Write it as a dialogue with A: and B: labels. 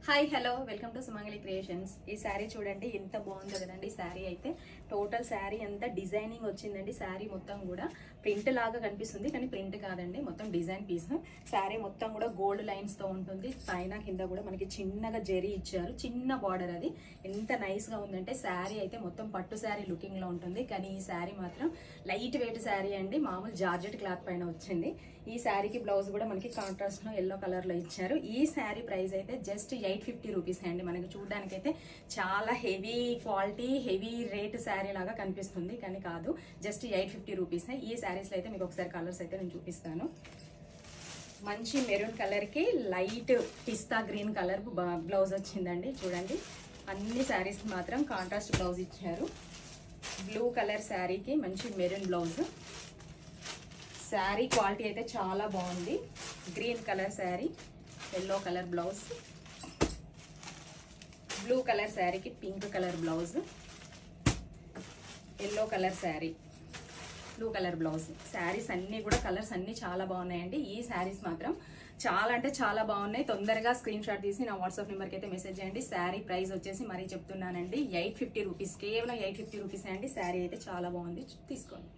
A: Hi hello welcome to Sumangali creations. ఈ శారీ చూడండి ఎంత బాగుందో కదండి. శారీ అయితే టోటల్ శారీ అంతా డిజైనింగ్ వచ్చిందండి. శారీ మొత్తం కూడా ప్రింట్ లాగా కనిపిస్తుంది కానీ ప్రింట్ కాదండి, మొత్తం డిజైన్ పీస్. శారీ మొత్తం కూడా గోల్డ్ లైన్స్ తో ఉంటుంది. పైన కింద కూడా మనకి చిన్నగా జరీ ఇచ్చారు, చిన్న బార్డర్. అది ఎంత నైస్ గా ఉందంటే శారీ అయితే మొత్తం పట్టు శారీ లుకింగ్ లో ఉంటుంది. కానీ ఈ శారీ మాత్రం లైట్ వెయిట్ శారీ అండి, మామూలు జార్జెట్ క్లాత్ పైన వచ్చింది. ఈ శారీకి బ్లౌజ్ కూడా మనకి కాంట్రాస్ట్ లో ఎల్లో కలర్ లో ఇచ్చారు. ఈ శారీ ప్రైస్ అయితే జస్ట్ 850 రూపీస్ అండి. మనకి చూడడానికి అయితే చాలా heavy quality heavy rate sari లాగా కనిపిస్తుంది కానీ కాదు, జస్ట్ 850 రూపీస్. ఈ శారీస్ లో అయితే మీకు ఒకసారి కలర్స్ అయితే నేను చూపిస్తాను. మంచి మెరూన్ కలర్ కి light pista green colour blouse వచ్చిందండి. చూడండి అన్ని శారీస్ మాత్రం కాంట్రాస్ట్ బ్లౌజ్ ఇచ్చారు. బ్లూ కలర్ శారీకి మంచి మెరూన్ బ్లౌజ్. శారీ క్వాలిటీ అయితే చాలా బాగుంది. Green colour sari, yellow colour blouse. Blue colour శారీకి pink colour blouse, yellow colour sari, blue colour blouse. Saris అన్ని కూడా కలర్స్ అన్ని చాలా బాగున్నాయండి. ఈ శారీస్ మాత్రం చాలా అంటే చాలా బాగున్నాయి. తొందరగా స్క్రీన్ షాట్ తీసి నా వాట్సాప్ నెంబర్కి అయితే మెసేజ్ చేయండి. శారీ ప్రైస్ వచ్చేసి మరీ చెప్తున్నానండి 850 రూపీస్, కేవలం 850 రూపీస్ అండి. శారీ అయితే చాలా బాగుంది, తీసుకోండి.